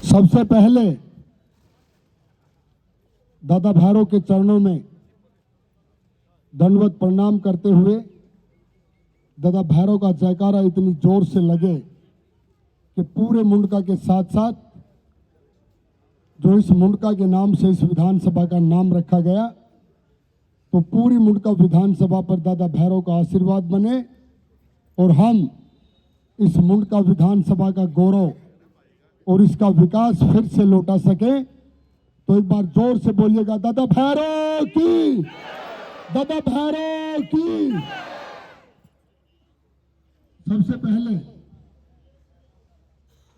सबसे पहले दादा भैरव के चरणों में दंडवत प्रणाम करते हुए दादा भैरव का जयकारा इतनी जोर से लगे कि पूरे मुंडका के साथ साथ जो इस मुंडका के नाम से इस विधानसभा का नाम रखा गया, तो पूरी मुंडका विधानसभा पर दादा भैरव का आशीर्वाद बने और हम इस मुंडका विधानसभा का गौरव और इसका विकास फिर से लौटा सके। तो एक बार जोर से बोलिएगा, दादा भैरव की, दादा भैरव की। सबसे पहले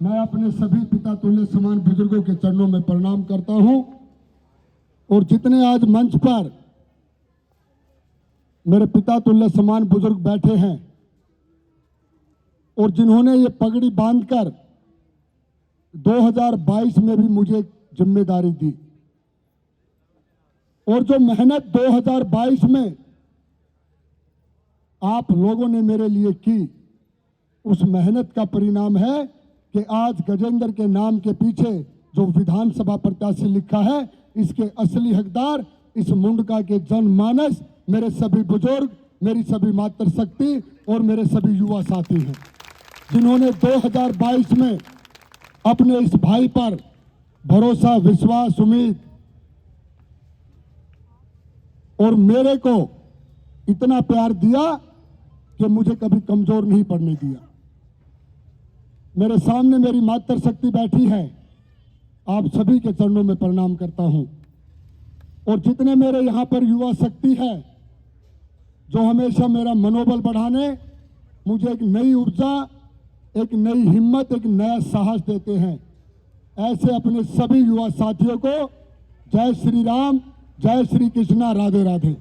मैं अपने सभी पिता तुल्य समान बुजुर्गों के चरणों में प्रणाम करता हूं और जितने आज मंच पर मेरे पिता तुल्य समान बुजुर्ग बैठे हैं और जिन्होंने ये पगड़ी बांधकर 2022 में भी मुझे जिम्मेदारी दी और जो मेहनत 2022 में आप लोगों ने मेरे लिए की, उस मेहनत का परिणाम है कि आज गजेंद्र के नाम के पीछे जो विधानसभा प्रत्याशी लिखा है, इसके असली हकदार इस मुंडका के जनमानस, मेरे सभी बुजुर्ग, मेरी सभी मातृशक्ति और मेरे सभी युवा साथी हैं, जिन्होंने 2022 में अपने इस भाई पर भरोसा, विश्वास, उम्मीद और मेरे को इतना प्यार दिया कि मुझे कभी कमजोर नहीं पड़ने दिया। मेरे सामने मेरी मातृशक्ति बैठी है, आप सभी के चरणों में प्रणाम करता हूं और जितने मेरे यहां पर युवा शक्ति है जो हमेशा मेरा मनोबल बढ़ाने, मुझे एक नई ऊर्जा, एक नई हिम्मत, एक नया साहस देते हैं, ऐसे अपने सभी युवा साथियों को जय श्री राम, जय श्री कृष्णा, राधे राधे।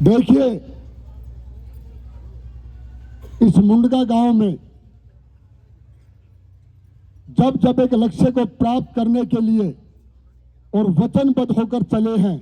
देखिए, इस मुंडका गांव में जब जब एक लक्ष्य को प्राप्त करने के लिए और वचनबद्ध होकर चले हैं,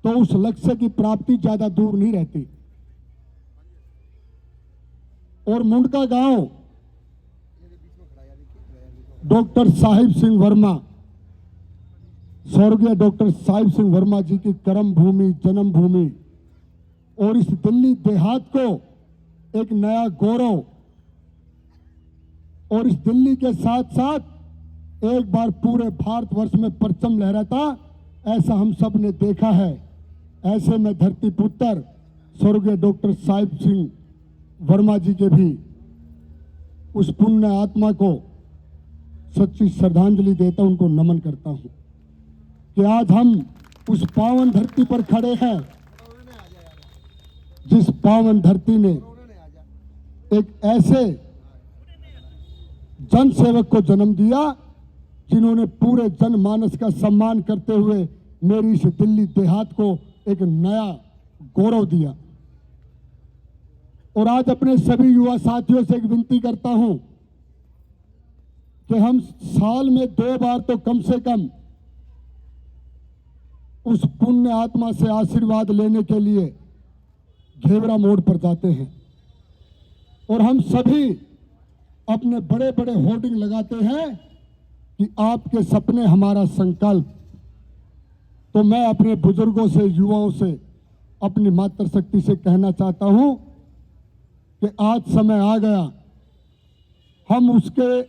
तो उस लक्ष्य की प्राप्ति ज्यादा दूर नहीं रहती। और मुंडका गांव डॉक्टर साहिब सिंह वर्मा, स्वर्गीय डॉक्टर साहिब सिंह वर्मा जी की कर्म भूमि, जन्म भूमि, और इस दिल्ली देहात को एक नया गौरव और इस दिल्ली के साथ साथ एक बार पूरे भारतवर्ष में परचम लहराता, ऐसा हम सब ने देखा है। ऐसे में धरती पुत्र स्वर्गीय डॉक्टर साहिब सिंह वर्मा जी के भी उस पुण्य आत्मा को सच्ची श्रद्धांजलि देता, उनको नमन करता हूं कि आज हम उस पावन धरती पर खड़े हैं, जिस पावन धरती ने एक ऐसे जन सेवक को जन्म दिया जिन्होंने पूरे जनमानस का सम्मान करते हुए मेरी इस दिल्ली देहात को एक नया गौरव दिया। और आज अपने सभी युवा साथियों से एक विनती करता हूं कि हम साल में 2 बार तो कम से कम उस पुण्य आत्मा से आशीर्वाद लेने के लिए घेवरा मोड़ पर जाते हैं और हम सभी अपने बड़े बड़े होर्डिंग लगाते हैं कि आपके सपने हमारा संकल्प। तो मैं अपने बुजुर्गों से, युवाओं से, अपनी मातृशक्ति से कहना चाहता हूं कि आज समय आ गया, हम उसके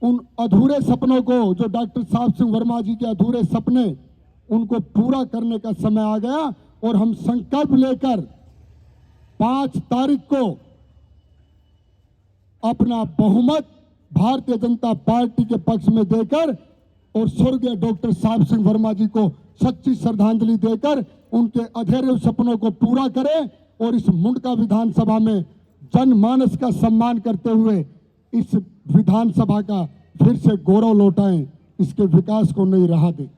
उन अधूरे सपनों को, जो डॉक्टर साहब सिंह वर्मा जी के अधूरे सपने, उनको पूरा करने का समय आ गया और हम संकल्प लेकर 5 तारीख को अपना बहुमत भारतीय जनता पार्टी के पक्ष में देकर और स्वर्गीय डॉक्टर साहब सिंह वर्मा जी को सच्ची श्रद्धांजलि देकर उनके अधूरे सपनों को पूरा करें और इस मुंडका विधानसभा में जनमानस का सम्मान करते हुए इस विधानसभा का फिर से गौरव लौटाएं, इसके विकास को नई राह दें।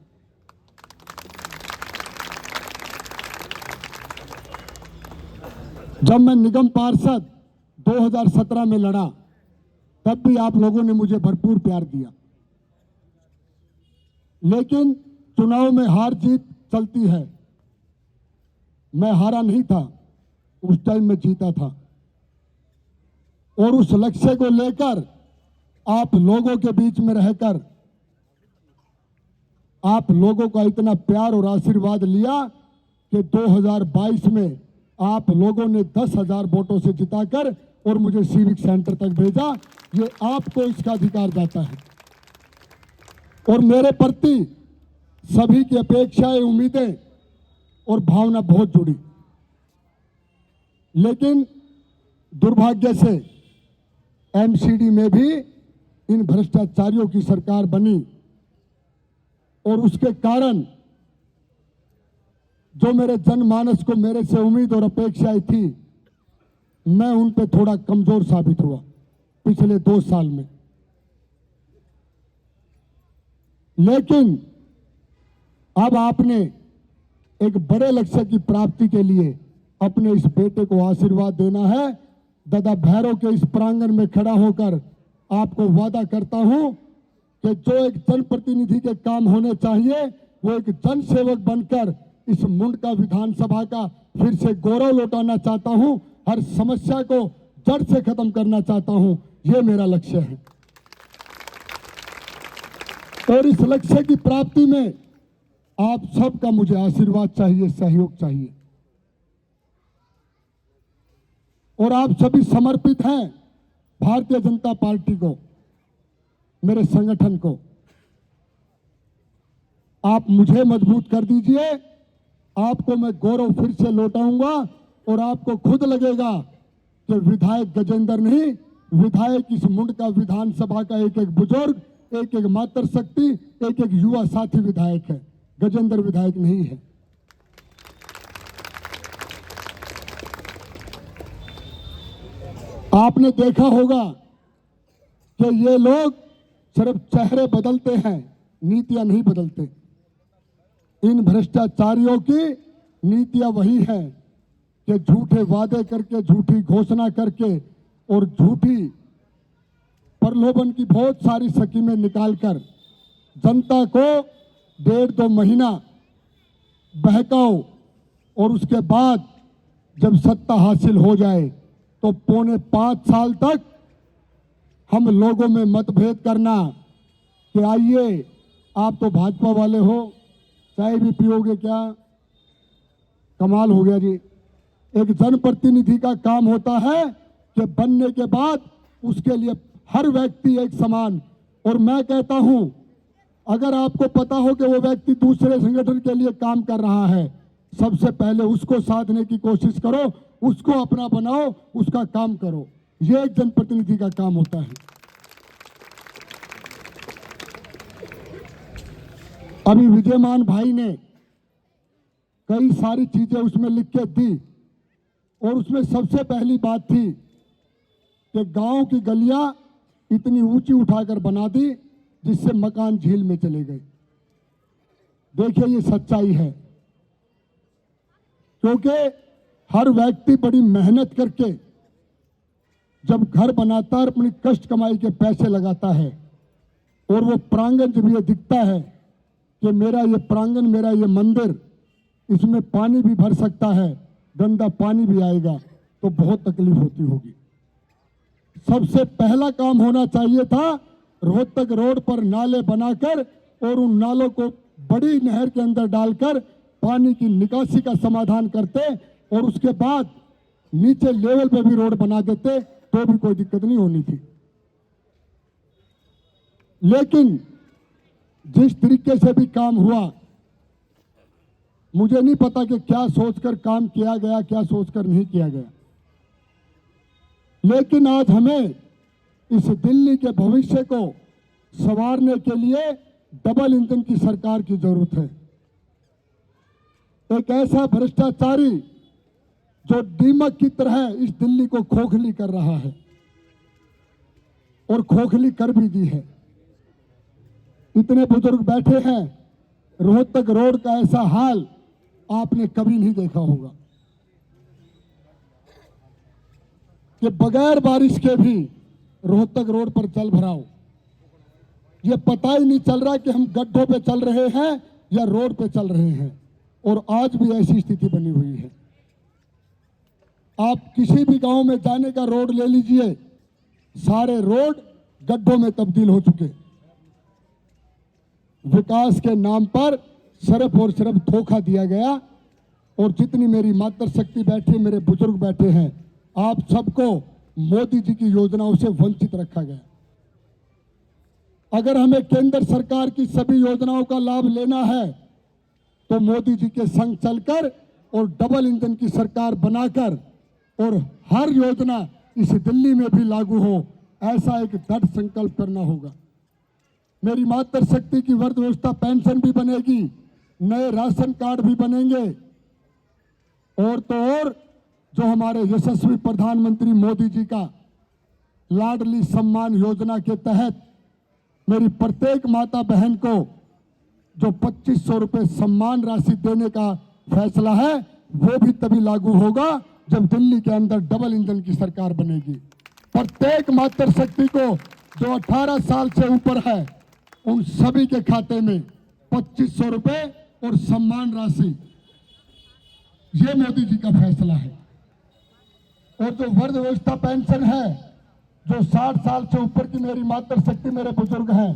जब मैं निगम पार्षद 2017 में लड़ा, तब भी आप लोगों ने मुझे भरपूर प्यार दिया, लेकिन चुनाव में हार जीत चलती है। मैं हारा नहीं था, उस टाइम में जीता था। और उस लक्ष्य को लेकर आप लोगों के बीच में रहकर आप लोगों का इतना प्यार और आशीर्वाद लिया कि 2022 में आप लोगों ने 10,000 वोटों से जिताकर और मुझे सिविक सेंटर तक भेजा। ये आपको इसका अधिकार जाता है। और मेरे प्रति सभी की अपेक्षाएं, उम्मीदें और भावना बहुत जुड़ी, लेकिन दुर्भाग्य से एमसीडी में भी इन भ्रष्टाचारियों की सरकार बनी और उसके कारण जो मेरे जनमानस को मेरे से उम्मीद और अपेक्षाएं थी, मैं उन पे थोड़ा कमजोर साबित हुआ पिछले 2 साल में। लेकिन अब आपने एक बड़े लक्ष्य की प्राप्ति के लिए अपने इस बेटे को आशीर्वाद देना है। दादा भैरव के इस प्रांगण में खड़ा होकर आपको वादा करता हूं कि जो एक जनप्रतिनिधि के काम होने चाहिए, वो एक जन सेवक बनकर इस मुंडका विधानसभा का फिर से गौरव लौटाना चाहता हूं। हर समस्या को जड़ से खत्म करना चाहता हूं। ये मेरा लक्ष्य है और इस लक्ष्य की प्राप्ति में आप सबका मुझे आशीर्वाद चाहिए, सहयोग चाहिए। और आप सभी समर्पित हैं भारतीय जनता पार्टी को, मेरे संगठन को। आप मुझे मजबूत कर दीजिए, आपको मैं गौरव फिर से लौटाऊंगा और आपको खुद लगेगा कि विधायक गजेंद्र नहीं, विधायक इस मुंडका विधानसभा का एक एक बुजुर्ग, एक एक मातृशक्ति, एक एक युवा साथी विधायक है, गजेंद्र विधायक नहीं है। आपने देखा होगा कि ये लोग सिर्फ चेहरे बदलते हैं, नीतियां नहीं बदलते। इन भ्रष्टाचारियों की नीतियां वही है कि झूठे वादे करके, झूठी घोषणा करके और झूठी प्रलोभन की बहुत सारी स्कीमें निकालकर जनता को 1.5-2 महीना बहकाओ और उसके बाद जब सत्ता हासिल हो जाए तो 4.5 साल तक हम लोगों में मतभेद करना कि आइए आप तो भाजपा वाले हो, चाय भी पियोगे क्या? कमाल हो गया जी। एक जनप्रतिनिधि का काम होता है कि बनने के बाद उसके लिए हर व्यक्ति एक समान। और मैं कहता हूं, अगर आपको पता हो कि वो व्यक्ति दूसरे संगठन के लिए काम कर रहा है, सबसे पहले उसको साधने की कोशिश करो, उसको अपना बनाओ, उसका काम करो। ये एक जनप्रतिनिधि का काम होता है। अभी विजयमान भाई ने कई सारी चीजें उसमें लिख के दी और उसमें सबसे पहली बात थी कि गांव की गलियां इतनी ऊंची उठाकर बना दी जिससे मकान झील में चले गए। देखिए ये सच्चाई है, क्योंकि हर व्यक्ति बड़ी मेहनत करके जब घर बनाता है, अपनी कष्ट कमाई के पैसे लगाता है और वो प्रांगण जब ये दिखता है कि मेरा ये प्रांगण, मेरा ये मंदिर, इसमें पानी भी भर सकता है, गंदा पानी भी आएगा, तो बहुत तकलीफ होती होगी। सबसे पहला काम होना चाहिए था रोहतक रोड पर नाले बनाकर और उन नालों को बड़ी नहर के अंदर डालकर पानी की निकासी का समाधान करते और उसके बाद नीचे लेवल पे भी रोड बना देते तो भी कोई दिक्कत नहीं होनी थी। लेकिन जिस तरीके से भी काम हुआ, मुझे नहीं पता कि क्या सोचकर काम किया गया, क्या सोचकर नहीं किया गया, लेकिन आज हमें इस दिल्ली के भविष्य को संवारने के लिए डबल इंजन की सरकार की जरूरत है। एक ऐसा भ्रष्टाचारी जो दीमक की तरह इस दिल्ली को खोखली कर रहा है और खोखली कर भी दी है। इतने बुजुर्ग बैठे हैं, रोहतक रोड का ऐसा हाल आपने कभी नहीं देखा होगा कि बगैर बारिश के भी रोहतक रोड पर जल भराव। ये पता ही नहीं चल रहा कि हम गड्ढों पे चल रहे हैं या रोड पे चल रहे हैं, और आज भी ऐसी स्थिति बनी हुई है। आप किसी भी गांव में जाने का रोड ले लीजिए, सारे रोड गड्ढों में तब्दील हो चुके। विकास के नाम पर सिर्फ और सिर्फ धोखा दिया गया। और जितनी मेरी मातृशक्ति बैठी है, मेरे बुजुर्ग बैठे हैं, आप सबको मोदी जी की योजनाओं से वंचित रखा गया। अगर हमें केंद्र सरकार की सभी योजनाओं का लाभ लेना है तो मोदी जी के संग चलकर और डबल इंजन की सरकार बनाकर और हर योजना इस दिल्ली में भी लागू हो, ऐसा एक दृढ़ संकल्प करना होगा। मेरी मातृशक्ति की वृद्ध अवस्था पेंशन भी बनेगी, नए राशन कार्ड भी बनेंगे। और तो और जो हमारे यशस्वी प्रधानमंत्री मोदी जी का लाडली सम्मान योजना के तहत मेरी प्रत्येक माता बहन को जो 2500 रुपए सम्मान राशि देने का फैसला है, वो भी तभी लागू होगा जब दिल्ली के अंदर डबल इंजन की सरकार बनेगी। प्रत्येक मातृशक्ति को जो 18 साल से ऊपर है, उन सभी के खाते में 2500 रुपए और सम्मान राशि, ये मोदी जी का फैसला है। और जो वृद्ध अवस्था पेंशन है, जो 60 साल से ऊपर की मेरी मातृशक्ति मेरे बुजुर्ग हैं,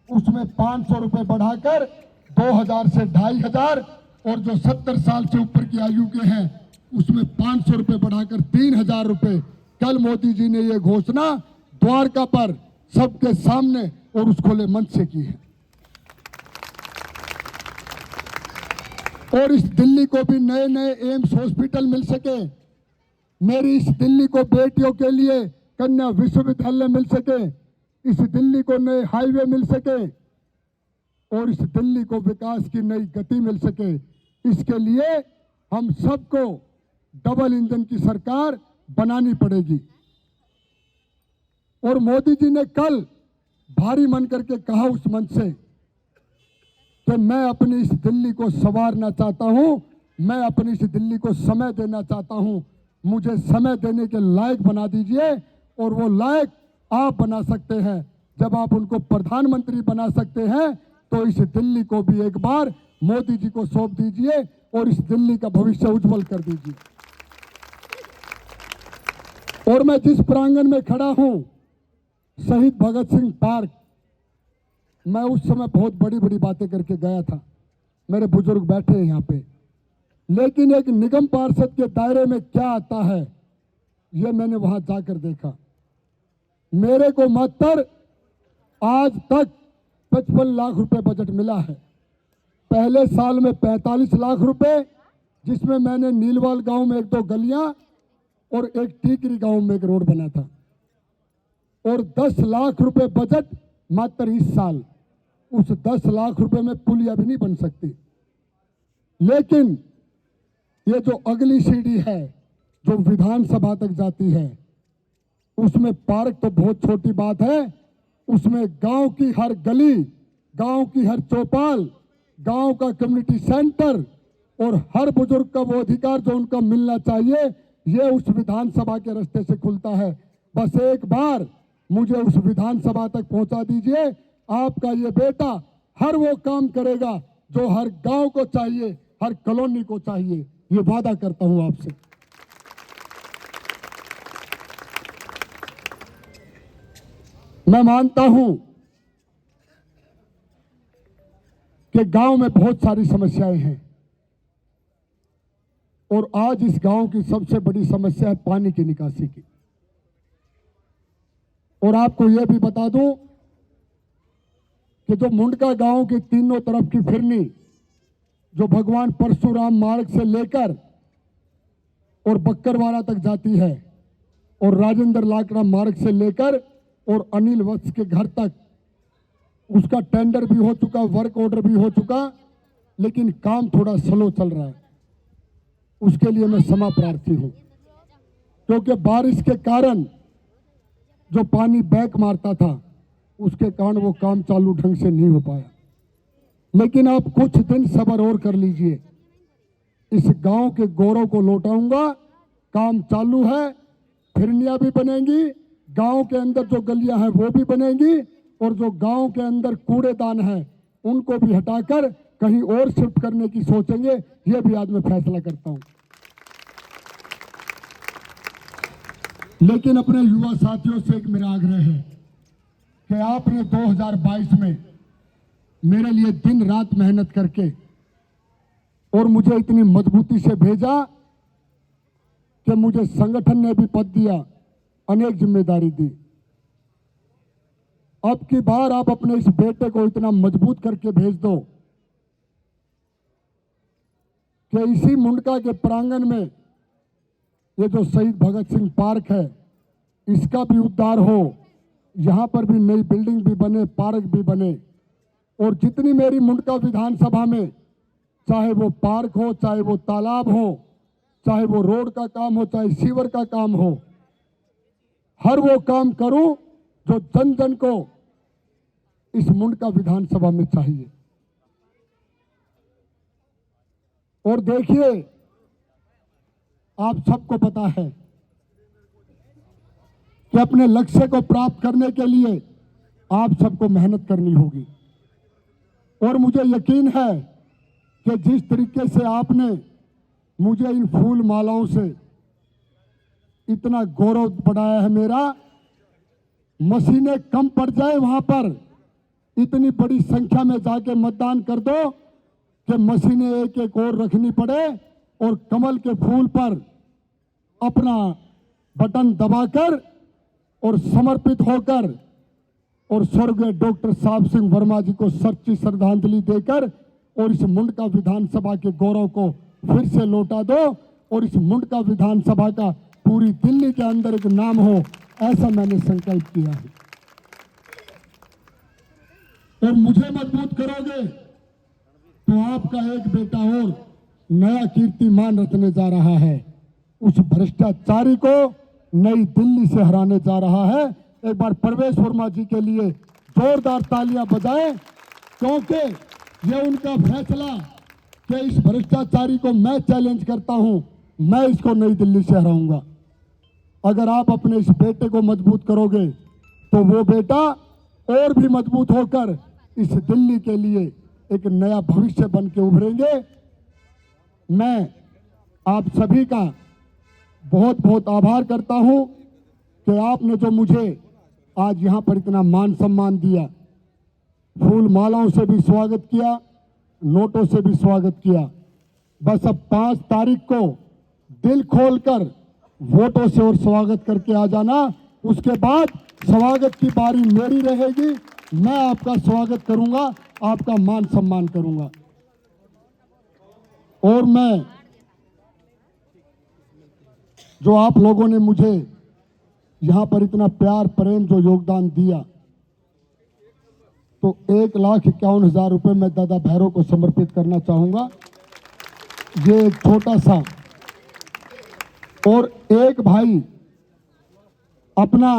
उसमें 500 रुपए बढ़ाकर 2000 से 2500, और जो 70 साल से ऊपर की आयु के हैं उसमें 500 रुपए बढ़ाकर 3000 रुपए। कल मोदी जी ने ये घोषणा द्वारका पर सबके सामने और उस खुले मंच से की है। और इस दिल्ली को भी नए नए एम्स हॉस्पिटल मिल सके, मेरी इस दिल्ली को बेटियों के लिए कन्या विश्वविद्यालय मिल सके, इस दिल्ली को नए हाईवे मिल सके और इस दिल्ली को विकास की नई गति मिल सके। इसके लिए हम सबको डबल इंजन की सरकार बनानी पड़ेगी। और मोदी जी ने कल भारी मन करके कहा उस मंच से कि मैं अपनी इस दिल्ली को संवारना चाहता हूं, मैं अपनी इस दिल्ली को समय देना चाहता हूं, मुझे समय देने के लायक बना दीजिए। और वो लायक आप बना सकते हैं। जब आप उनको प्रधानमंत्री बना सकते हैं तो इस दिल्ली को भी एक बार मोदी जी को सौंप दीजिए और इस दिल्ली का भविष्य उज्जवल कर दीजिए। और मैं जिस प्रांगण में खड़ा हूं, शहीद भगत सिंह पार्क, मैं उस समय बहुत बड़ी बड़ी बातें करके गया था, मेरे बुजुर्ग बैठे हैं यहाँ पे, लेकिन एक निगम पार्षद के दायरे में क्या आता है ये मैंने वहां जाकर देखा। मेरे को मात्र आज तक 55 लाख रुपए बजट मिला है। पहले साल में 45 लाख रुपए, जिसमें मैंने नीलवाल गांव में 1-2 गलियां और एक टीकरी गांव में एक रोड बना था। और 10 लाख रुपए बजट मात्र इस साल। उस 10 लाख रुपए में पुलिया भी नहीं बन सकती। लेकिन ये जो अगली सीढ़ी है जो विधानसभा तक जाती है, उसमें पार्क तो बहुत छोटी बात है, उसमें गांव की हर गली, गांव की हर चौपाल, गांव का कम्युनिटी सेंटर और हर बुजुर्ग का वो अधिकार जो उनका मिलना चाहिए, ये उस विधानसभा के रास्ते से खुलता है। बस एक बार मुझे उस विधानसभा तक पहुंचा दीजिए, आपका ये बेटा हर वो काम करेगा जो हर गांव को चाहिए, हर कॉलोनी को चाहिए। ये वादा करता हूं आपसे। मैं मानता हूं कि गांव में बहुत सारी समस्याएं हैं और आज इस गांव की सबसे बड़ी समस्या है पानी की निकासी की। और आपको यह भी बता दूं कि जो मुंडका गांव की तीनों तरफ की फिरनी, जो भगवान परशुराम मार्ग से लेकर और बक्करवाड़ा तक जाती है और राजेंद्र लाकड़ा मार्ग से लेकर और अनिल वत्स के घर तक, उसका टेंडर भी हो चुका, वर्क ऑर्डर भी हो चुका, लेकिन काम थोड़ा स्लो चल रहा है। उसके लिए मैं क्षमा प्रार्थी हूं, क्योंकि बारिश के कारण जो पानी बैक मारता था, उसके कारण वो काम चालू ढंग से नहीं हो पाया। लेकिन आप कुछ दिन सब्र और कर लीजिए, इस गांव के गौरव को लौटाऊंगा। काम चालू है, फिरनियां भी बनेंगी, गांव के अंदर जो गलियां हैं वो भी बनेंगी और जो गांव के अंदर कूड़ेदान हैं उनको भी हटाकर कहीं और शिफ्ट करने की सोचेंगे। ये भी आज मैं फैसला करता हूं। लेकिन अपने युवा साथियों से एक मेरा आग्रह है कि आपने 2022 में मेरे लिए दिन रात मेहनत करके और मुझे इतनी मजबूती से भेजा कि मुझे संगठन ने भी पद दिया, अनेक जिम्मेदारी दी। अब की बार आप अपने इस बेटे को इतना मजबूत करके भेज दो कि इसी मुंडका के प्रांगण में ये जो शहीद भगत सिंह पार्क है इसका भी उद्धार हो, यहां पर भी नई बिल्डिंग भी बने, पार्क भी बने, और जितनी मेरी मुंडका विधानसभा में चाहे वो पार्क हो, चाहे वो तालाब हो, चाहे वो रोड का काम हो, चाहे सीवर का काम हो, हर वो काम करूं जो जन जन को इस मुंडका विधानसभा में चाहिए। और देखिए, आप सबको पता है कि अपने लक्ष्य को प्राप्त करने के लिए आप सबको मेहनत करनी होगी, और मुझे यकीन है कि जिस तरीके से आपने मुझे इन फूल मालाओं से इतना गौरव बढ़ाया है मेरा, मशीनें कम पड़ जाए वहां पर इतनी बड़ी संख्या में जाके मतदान कर दो कि मशीनें एक एक और रखनी पड़े और कमल के फूल पर अपना बटन दबाकर और समर्पित होकर और स्वर्गीय डॉक्टर साहब सिंह वर्मा जी को सच्ची श्रद्धांजलि देकर और इस मुंडका विधानसभा के गौरव को फिर से लौटा दो, और इस मुंडका विधानसभा का पूरी दिल्ली के अंदर एक नाम हो, ऐसा मैंने संकल्प किया है। और मुझे मजबूत करोगे तो आपका एक बेटा और नया कीर्तिमान रचने जा रहा है, उस भ्रष्टाचारी को नई दिल्ली से हराने जा रहा है। एक बार परवेश वर्मा जी के लिए जोरदार तालियां बजाएं, क्योंकि ये उनका फैसला कि इस भ्रष्टाचारी को मैं चैलेंज करता हूं, मैं इसको नई दिल्ली से हराऊंगा। अगर आप अपने इस बेटे को मजबूत करोगे तो वो बेटा और भी मजबूत होकर इस दिल्ली के लिए एक नया भविष्य बन के उभरेंगे। मैं आप सभी का बहुत बहुत आभार करता हूं कि आपने जो मुझे आज यहां पर इतना मान सम्मान दिया, फूल मालाओं से भी स्वागत किया, नोटों से भी स्वागत किया। बस अब 5 तारीख को दिल खोलकर वोटों से और स्वागत करके आ जाना। उसके बाद स्वागत की बारी मेरी रहेगी, मैं आपका स्वागत करूंगा, आपका मान सम्मान करूंगा। और मैं जो आप लोगों ने मुझे यहां पर इतना प्यार प्रेम जो योगदान दिया, तो 1,51,000 रुपए मैं दादा भैरव को समर्पित करना चाहूंगा। ये एक छोटा सा, और एक भाई अपना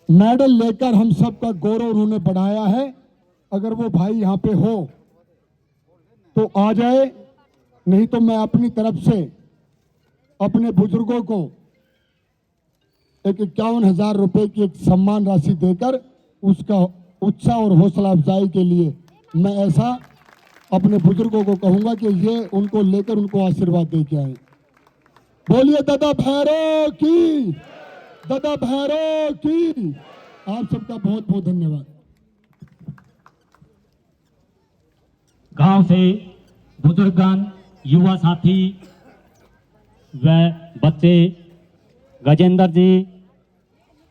मेडल लेकर हम सबका गौरव उन्होंने बढ़ाया है। अगर वो भाई यहाँ पे हो तो आ जाए, नहीं तो मैं अपनी तरफ से अपने बुजुर्गों को एक 51,000 रुपए की एक सम्मान राशि देकर उसका उत्साह और हौसला अफजाई के लिए मैं ऐसा अपने बुजुर्गों को कहूंगा कि ये उनको लेकर उनको आशीर्वाद दे के आए। बोलिए दादा भैरव की, दादा भैरव की। आप सबका बहुत बहुत धन्यवाद। गांव से बुजुर्गगण, युवा साथी व बच्चे, गजेंद्र जी,